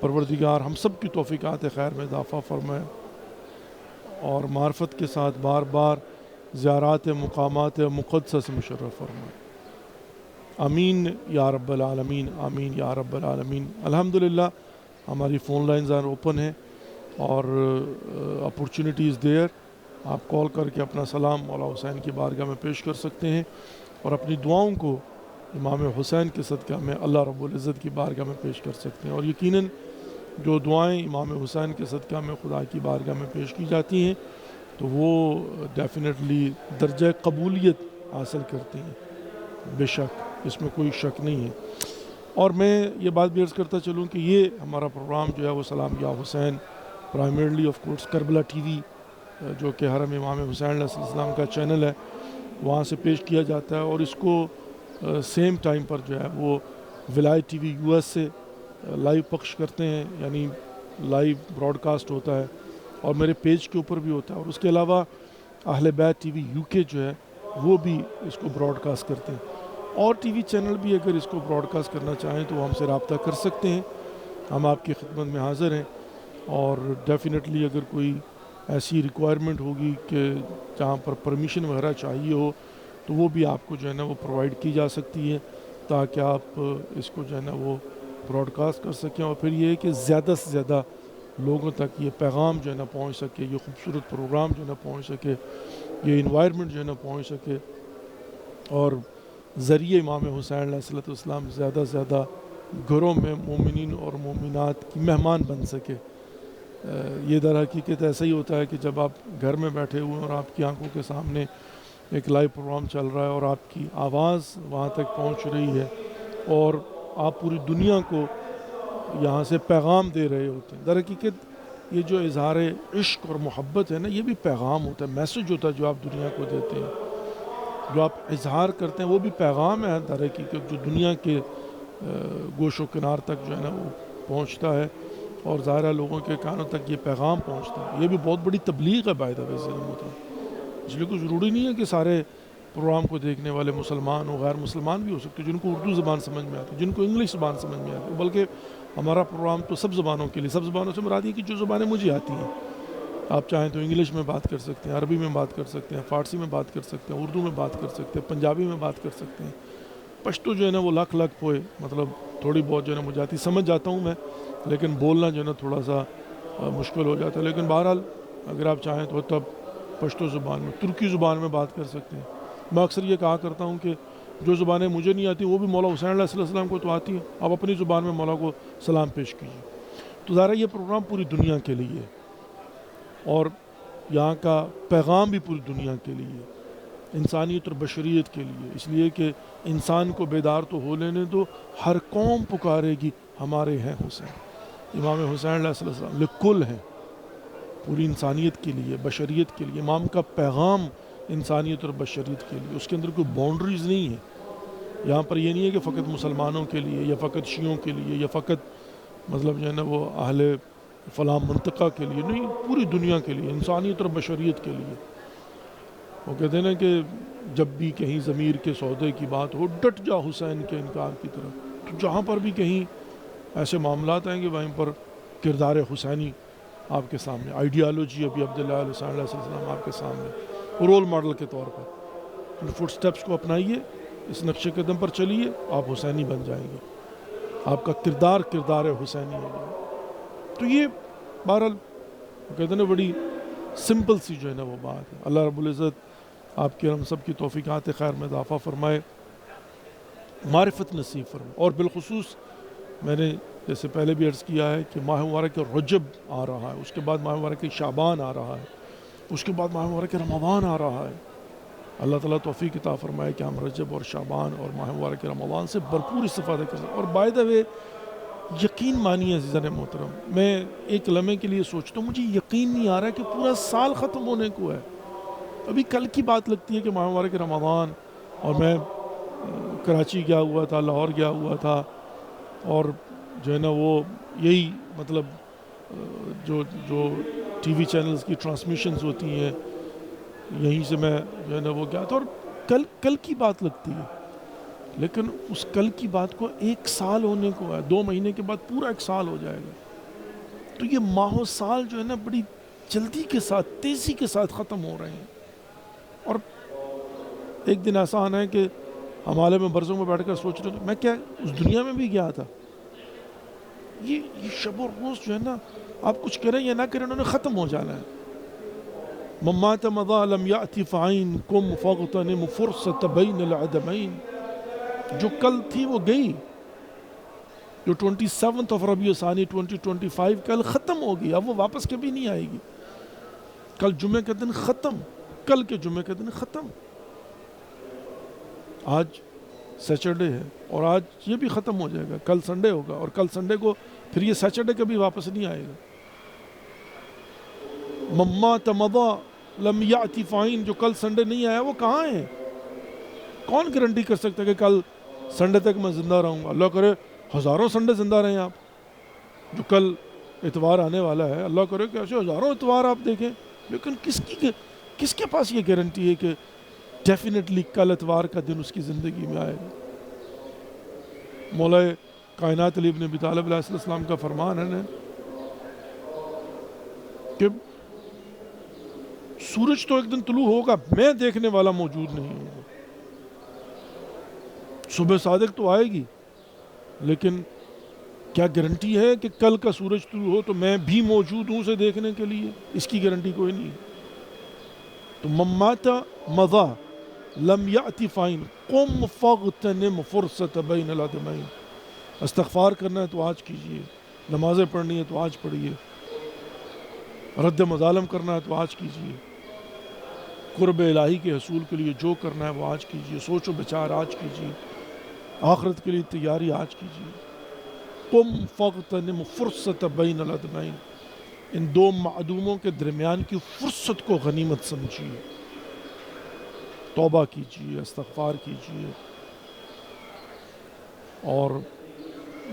پروردگار ہم سب کی توفیقات خیر میں اضافہ فرمائے اور معرفت کے ساتھ بار بار زیارات مقامات مقدسہ سے مشرف فرمائے. آمین یا رب العالمین، آمین یا رب العالمین. الحمدللہ ہماری فون لائنز اوپن ہیں اور اپورچونٹی از دیئر. آپ کال کر کے اپنا سلام مولا حسین کی بارگاہ میں پیش کر سکتے ہیں اور اپنی دعاؤں کو امام حسین کے صدقہ میں اللہ رب العزت کی بارگاہ میں پیش کر سکتے ہیں. اور یقیناً جو دعائیں امام حسین کے صدقہ میں خدا کی بارگاہ میں پیش کی جاتی ہیں تو وہ ڈیفینیٹلی درجہ قبولیت حاصل کرتی ہیں، بے شک اس میں کوئی شک نہیں ہے. اور میں یہ بات بھی عرض کرتا چلوں کہ یہ ہمارا پروگرام جو ہے وہ سلام یا Hussain primarily of course Karbala TV وی جو کہ حرم امام حسین علیہ السلام کا چینل ہے وہاں سے پیش کیا جاتا ہے، اور اس کو سیم ٹائم پر جو ہے وہ ولایت ٹی وی US سے لائیو پخش کرتے ہیں، یعنی لائیو براڈ کاسٹ ہوتا ہے اور میرے پیج کے اوپر بھی ہوتا ہے. اور اس کے علاوہ اہل بیت ٹی وی UK جو ہے وہ بھی اس کو براڈ کاسٹ کرتے ہیں. اور ٹی وی چینل بھی اگر اس کو براڈ کاسٹ کرنا چاہیں تو وہ ہم سے رابطہ کر سکتے ہیں، ہم آپ کی خدمت میں حاضر ہیں. اور ڈیفینیٹلی اگر کوئی ایسی ریکوائرمنٹ ہوگی کہ جہاں پر پرمیشن وغیرہ چاہیے ہو تو وہ بھی آپ کو جو ہے نا وہ پرووائڈ کی جا سکتی ہے تاکہ آپ اس کو جو ہے نا وہ براڈ کاسٹ کر سکیں. اور پھر یہ ہے کہ زیادہ سے زیادہ لوگوں تک یہ پیغام جو ہے نا پہنچ سکے، یہ خوبصورت پروگرام جو ہے نا پہنچ سکے، یہ انوائرمنٹ جو ہے نا پہنچ سکے، اور ذریعے امام حسین علیہ السلام زیادہ سے زیادہ گھروں میں مومنین اور مومنات کی مہمان بن سکے. یہ در حقیقت ایسا ہی ہوتا ہے کہ جب آپ گھر میں بیٹھے ہوئے ہیں اور آپ کی آنکھوں کے سامنے ایک لائیو پروگرام چل رہا ہے اور آپ کی آواز وہاں تک پہنچ رہی ہے اور آپ پوری دنیا کو یہاں سے پیغام دے رہے ہوتے ہیں. در حقیقت یہ جو اظہار عشق اور محبت ہے نا، یہ بھی پیغام ہوتا ہے، میسج ہوتا ہے جو آپ دنیا کو دیتے ہیں. جو آپ اظہار کرتے ہیں وہ بھی پیغام ہے در حقیقت، جو دنیا کے گوش و کنار تک جو ہے نا وہ پہنچتا ہے اور ظاہرہ لوگوں کے کانوں تک یہ پیغام پہنچتا ہے. یہ بھی بہت بڑی تبلیغ ہے بائی دا وے ہوتا ہے. اس لیے کوئی ضروری نہیں ہے کہ سارے پروگرام کو دیکھنے والے مسلمان ہو، غیر مسلمان بھی ہو سکتے جن کو اردو زبان سمجھ میں آتی ہے، جن کو انگلش زبان سمجھ میں آتی ہے. بلکہ ہمارا پروگرام تو سب زبانوں کے لیے، سب زبانوں سے مراد یہ کہ جو زبانیں مجھے آتی ہیں. آپ چاہیں تو انگلش میں بات کر سکتے ہیں، عربی میں بات کر سکتے ہیں، فارسی میں بات کر سکتے ہیں، اردو میں بات کر سکتے ہیں، پنجابی میں بات کر سکتے ہیں. پشتو جو ہے نا وہ لاکھ پوئے، مطلب تھوڑی بہت جو ہے نا مجھے آتی، سمجھ جاتا ہوں میں، لیکن بولنا جو ہے نا تھوڑا سا مشکل ہو جاتا ہے. لیکن بہرحال اگر آپ چاہیں تو تب پشتو زبان میں، ترکی زبان میں بات کر سکتے ہیں. میں اکثر یہ کہا کرتا ہوں کہ جو زبانیں مجھے نہیں آتی وہ بھی مولا حسین علیہ السلام کو تو آتی ہیں، آپ اپنی زبان میں مولا کو سلام پیش کیجیے. تو ظاہر یہ پروگرام پوری دنیا کے لیے ہے اور یہاں کا پیغام بھی پوری دنیا کے لیے، انسانیت اور بشریت کے لیے. اس لیے کہ انسان کو بیدار تو ہو لینے دو، ہر قوم پکارے گی ہمارے ہیں حسین. امام حسین علیہ السلام لکل ہیں، پوری انسانیت کے لیے، بشریت کے لیے. امام کا پیغام انسانیت اور بشریت کے لیے، اس کے اندر کوئی باؤنڈریز نہیں ہے. یہاں پر یہ نہیں ہے کہ فقط مسلمانوں کے لیے یا فقط شیعوں کے لیے یا فقط مطلب جو ہے نا وہ اہل فلاں منطقہ کے لیے، نہیں، پوری دنیا کے لیے، انسانیت اور بشریت کے لیے. وہ کہتے ہیں نا کہ جب بھی کہیں ضمیر کے سودے کی بات ہو ڈٹ جا حسین کے انکار کی طرف. تو جہاں پر بھی کہیں ایسے معاملات آئیں گے وہیں پر کردار حسینی آپ کے سامنے، آئیڈیالوجی ابی عبداللہ علیہ السلام آپ کے سامنے رول ماڈل کے طور پر. ان فٹ سٹیپس کو اپنائیے، اس نقش قدم پر چلیے، آپ حسینی بن جائیں گے. آپ کا کردار حسینی ہے. تو یہ بہرحال کہتے ہیں نا بڑی سمپل سی جو ہے نا وہ بات ہے. اللہ رب العزت آپ کے ہم سب کی توفیقات خیر میں اضافہ فرمائے، معرفت نصیب فرمائے. اور بالخصوص میں نے جیسے پہلے بھی عرض کیا ہے کہ ماہ مبارک رجب آ رہا ہے، اس کے بعد ماہ مبارک شعبان آ رہا ہے، اس کے بعد ماہ مبارک رمضان آ رہا ہے. اللہ تعالیٰ توفیق عطا فرمائے کہ ہم رجب اور شعبان اور ماہ مبارک رمضان سے بھرپور استفادہ کر سکیں. اور بائی دا وے یقین مانیے عزیزان محترم، میں ایک لمحے کے لیے سوچتا ہوں، مجھے یقین نہیں آ رہا کہ پورا سال ختم ہونے کو ہے. ابھی کل کی بات لگتی ہے کہ ماہ مبارک رمضان، اور میں کراچی گیا ہوا تھا، لاہور گیا ہوا تھا، اور جو ہے نا وہ یہی مطلب جو ٹی وی چینلز کی ٹرانسمیشنز ہوتی ہیں یہیں سے میں جو ہے نا وہ گیا تھا. اور کل کی بات لگتی ہے، لیکن اس کل کی بات کو 1 سال ہونے کو ہے. 2 مہینے کے بعد پورا 1 سال ہو جائے گا. تو یہ ماہ و سال جو ہے نا بڑی جلدی کے ساتھ، تیزی کے ساتھ ختم ہو رہے ہیں. اور ایک دن ایسا آنا ہے کہ ہم عالم برزوں میں بیٹھ کر سوچ رہے تھے میں کیا اس دنیا میں بھی گیا تھا. یہ شب و روز جو ہے نا آپ کچھ کریں یا نہ کریں انہوں نے ختم ہو جانا ہے. ممات مضى لم يأتي فعين كم فاغتنم فرصة بين العدمين. جو کل تھی وہ گئی، جو 27 ربیع ثانی 2025 کل ختم ہو گئی، اب وہ واپس کبھی نہیں آئے گی. کل جمعے کا دن ختم، کل کے جمعے کا دن ختم. آج سیچرڈے ہے اور آج یہ بھی ختم ہو جائے گا، کل سنڈے ہوگا اور کل سنڈے کو پھر یہ سیچرڈے کبھی واپس نہیں آئے گا. ممات مضى لم يأتي فعين، جو کل سنڈے نہیں آیا وہ کہاں ہے؟ کون گارنٹی کر سکتا ہے کہ کل سنڈے تک میں زندہ رہوں گا؟ اللہ کرے ہزاروں سنڈے زندہ رہیں آپ. جو کل اتوار آنے والا ہے، اللہ کرے کہ ایسے ہزاروں اتوار آپ دیکھیں. لیکن کس کے پاس یہ گارنٹی ہے کہ ڈیفینیٹلی کل اتوار کا دن اس کی زندگی میں آئے گا؟ مولا کائنات علی ابن ابی طالب علیہ السلام کا فرمان ہے نا کہ سورج تو ایک دن طلوع ہوگا، میں دیکھنے والا موجود نہیں ہوں، صبح صادق تو آئے گی، لیکن کیا گارنٹی ہے کہ کل کا سورج طلوع ہو تو میں بھی موجود ہوں اسے دیکھنے کے لیے؟ اس کی گارنٹی کوئی نہیں۔ تو ممات مضا لم یأتی فائن قم فاغتنم فرصت بین الادمین، استغفار کرنا ہے تو آج کیجئے، نمازیں پڑھنی ہے تو آج پڑھیے، رد مظالم کرنا ہے تو آج کیجئے، قرب الہی کے حصول کے لیے جو کرنا ہے وہ آج کیجئے، سوچ و بچار آج کیجئے، آخرت کے لیے تیاری آج کیجئے۔ قم فاغتنم فرصت بین الادمین، ان دو معدوموں کے درمیان کی فرصت کو غنیمت سمجھیے، توبہ کیجئے، استغفار کیجئے، اور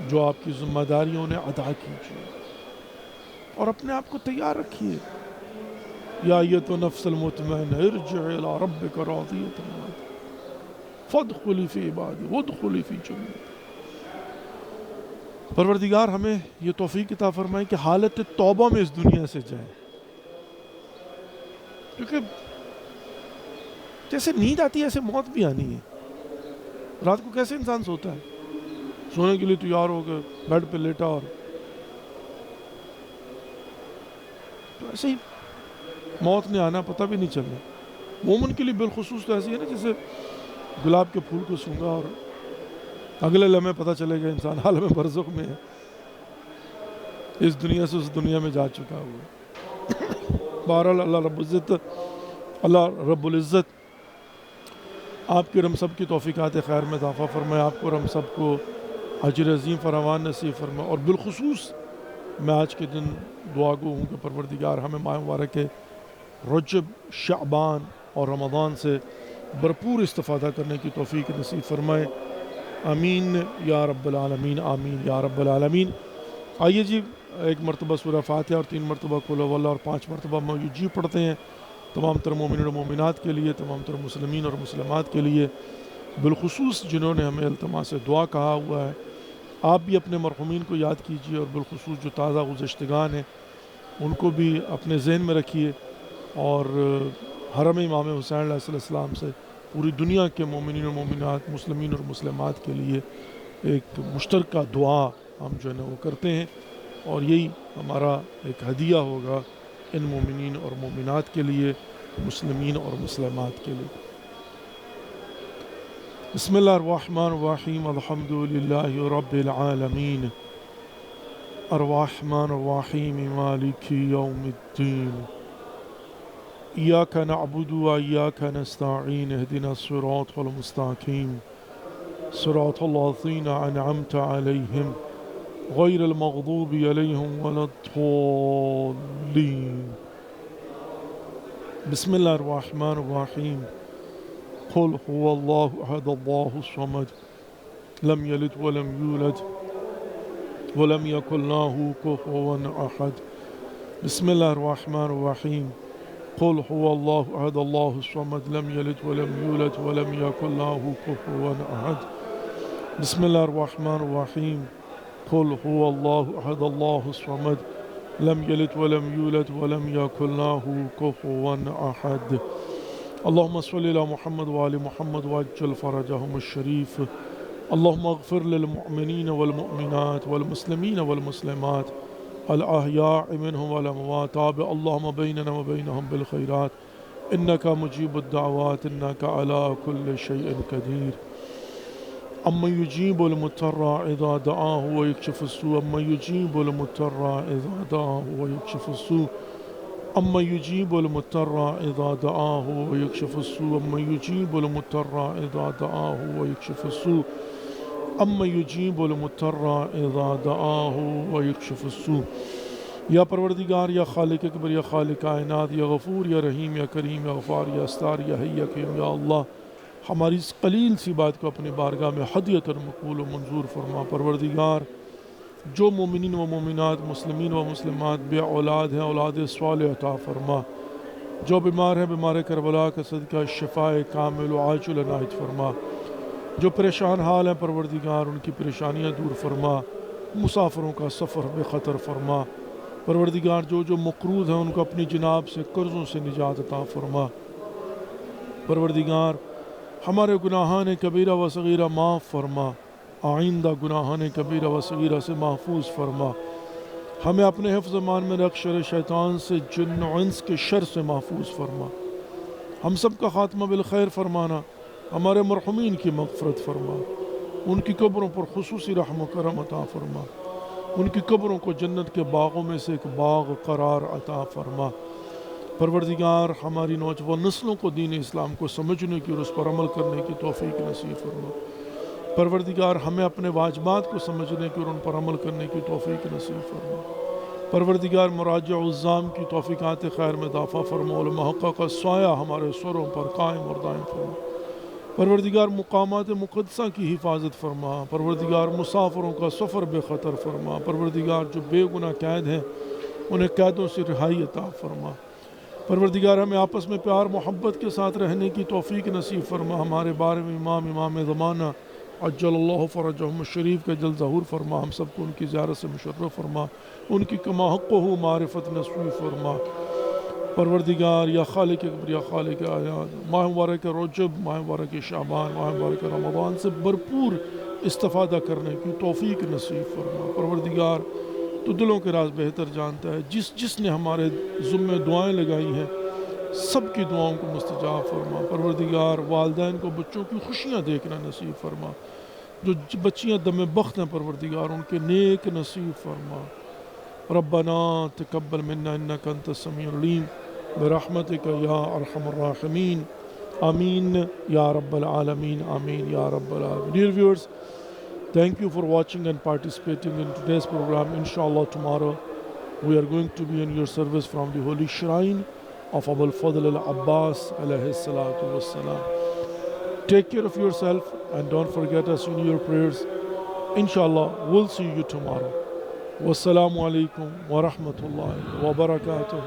جو آپ کی ذمہ داریوں نے ادا کیجئے، اور اپنے آپ کو تیار رکھیے۔ یا ایتھا نفس المطمئنہ ارجعی الی ربک راضیۃ مرضیہ فادخلی فی عبادی وادخلی فی جنتی۔ پروردگار ہمیں یہ توفیق عطا فرمائے کہ حالت توبہ میں اس دنیا سے جائیں، کیونکہ جیسے نیند آتی ہے ایسے موت بھی آنی ہے۔ رات کو کیسے انسان سوتا ہے؟ سونے کے لیے تیار ہو کے بیڈ پہ لیٹا، اور تو ایسے ہی موت نے آنا پتہ بھی نہیں چلنا۔ مومن کے لیے بالخصوص تو ایسی ہے نا جیسے گلاب کے پھول کو سونگا اور اگلے لمحے پتہ چلے گا انسان عالم برزخ میں ہے، اس دنیا سے اس دنیا میں جا چکا ہوا۔ بہرحال اللہ رب العزت آپ کی اور ہم سب کی توفیقات خیر میں اضافہ فرمائے، آپ کو اور ہم سب کو اجر عظیم فراوان نصیب فرمائے، اور بالخصوص میں آج کے دن دعا گو ہوں کہ پروردگار ہمیں ماہ مبارک رجب، شعبان اور رمضان سے بھرپور استفادہ کرنے کی توفیق نصیب فرمائے، آمین یا رب العالمین، آمین یا رب العالمین۔ آئیے جی ایک مرتبہ سورہ فاتحہ اور 3 مرتبہ قل هو اللہ اور 5 مرتبہ موجی پڑھتے ہیں تمام تر مومنین اور مومنات کے لیے، تمام تر مسلمین اور مسلمات کے لیے، بالخصوص جنہوں نے ہمیں التماس دعا کہا ہوا ہے۔ آپ بھی اپنے مرحومین کو یاد کیجئے، اور بالخصوص جو تازہ گزشتگان ہیں ان کو بھی اپنے ذہن میں رکھیے، اور حرم امام حسین علیہ السلام سے پوری دنیا کے مومنین اور مومنات، مسلمین اور مسلمات کے لیے ایک مشترکہ دعا ہم جو ہے نا وہ کرتے ہیں، اور یہی ہمارا ایک ہدیہ ہوگا ان مومنین اور مومنات کے لیے، مسلمین اور مسلمات کے لیے۔ بسم اللہ الرحمن الرحیم، الحمد للہ رب العالمین، الرحمن الرحیم، مالک یوم الدین، ایاک نعبد و ایاک نستعین، اہدنا الصراط المستقیم، صراط الذین انعمت علیہم غیر المغضوب علیہم ولا الضالین۔ بسم اللہ الرحمن الرحیم، قل هو اللہ احد اللہ الصمد لم یلد ولم یولد ولم یکن له کفوا احد۔ بسم اللہ الرحمن الرحیم، قل هو اللہ احد اللہ الصمد لم یلد ولم یولد ولم یکن له کفوا احد۔ بسم اللہ الرحمن الرحیم، قل هو اللہ احد اللہ الصمد لم یلد ولم یولد ولم یکن له کفوا احد۔ اللہم صلی علی محمد وآل محمد وعجل فرجہم الشریف۔ اللہم اغفر للمؤمنین والمؤمنات والمسلمین والمسلمات الاحیاء منهم والاموات، تابع اللہم بیننا وبینہم بالخیرات انکا مجیب الدعوات انکا علی کل شیء قدیر۔ امن یجیب المضطر اذا دعاہ ویکشف السوء، امن یجیب المضطر اذا دعاہ ویکشف السوء، امن یجیب المضطر اذا دعاہ ویکشف السوء، امن یجیب المضطر اذا دعاہ ویکشف السوء، امن یجیب المضطر اذا دعاہ ویکشف السوء۔ یا پروردگار، یا خالق اکبر، یا خالق کائنات، یا غفور، یا رحیم، یا کریم، یا غفار، یا استار، یا حی، یا قیوم، یا اللہ، ہماری اس قلیل سی بات کو اپنی بارگاہ میں ہدیۃ مقبول و منظور فرما۔ پروردگار، جو مومنین و مومنات، مسلمین و مسلمات بے اولاد ہیں، اولاد صالح عطا فرما۔ جو بیمار ہیں، بیمار کربلا کا صدقہ شفاء کامل و عاجل عنایت فرما۔ جو پریشان حال ہیں پروردگار ان کی پریشانیاں دور فرما، مسافروں کا سفر بے خطر فرما، پروردگار جو مقروض ہیں ان کو اپنی جناب سے قرضوں سے نجات عطا فرما، پروردگار ہمارے گناہان کبیرہ و صغیرہ معاف فرما، آئندہ گناہان کبیرہ و صغیرہ سے محفوظ فرما، ہمیں اپنے حفظ امان میں رکھ، شر شیطان سے، جن و انس کے شر سے محفوظ فرما، ہم سب کا خاتمہ بالخیر فرمانا، ہمارے مرحومین کی مغفرت فرما، ان کی قبروں پر خصوصی رحم و کرم عطا فرما، ان کی قبروں کو جنت کے باغوں میں سے ایک باغ قرار عطا فرما، پروردگار ہماری نوجوان نسلوں کو دین اسلام کو سمجھنے کی اور اس پر عمل کرنے کی توفیق نصیب فرما، پروردگار ہمیں اپنے واجبات کو سمجھنے کی اور ان پر عمل کرنے کی توفیق نصیب فرما، پروردگار مراجع الزام کی توفیقات خیر میں اضافہ فرما، علماء حق کا سایہ ہمارے سروں پر قائم اور دائم فرما، پروردگار مقامات مقدسہ کی حفاظت فرما، پروردگار مسافروں کا سفر بے خطر فرما، پروردگار جو بے گناہ قید ہیں انہیں قیدوں سے رہائی عطا فرما، پروردگار ہمیں آپس میں پیار محبت کے ساتھ رہنے کی توفیق نصیب فرما، ہمارے بارے میں امام زمانہ عجل اللہ فرجہم الشریف کا جل ظہور فرما، ہم سب کو ان کی زیارت سے مشرف فرما، ان کی کما حق ہو معرفت نصیب فرما، پروردگار یا خالق اکبر یا خالق آیات، ماہ مبارک رجب، ماہ مبارک شعبان، ماہ مبارک رمضان سے بھرپور استفادہ کرنے کی توفیق نصیب فرما، پروردگار تو دلوں کے راز بہتر جانتا ہے، جس نے ہمارے ذمہ دعائیں لگائی ہیں سب کی دعاؤں کو مستجاب فرما، پروردگار والدین کو بچوں کی خوشیاں دیکھنا نصیب فرما، جو بچیاں دم بخت ہیں پروردگار ان کے نیک نصیب فرما، ربنا تقبل منا انک انت السمیع العلیم برحمتک یا ارحم الراحمین، آمین یا رب العالمین، آمین یا رب العالمین۔ Dear viewers, thank you for watching and participating in today's program. Inshallah tomorrow we are going to be in your service from the holy shrine of Abul Fadl al-Abbas alayhi salatu wassalam. Take care of yourself and don't forget us in your prayers. Inshallah we'll see you tomorrow. Wassalamu alaikum wa rahmatullahi wa barakatuh.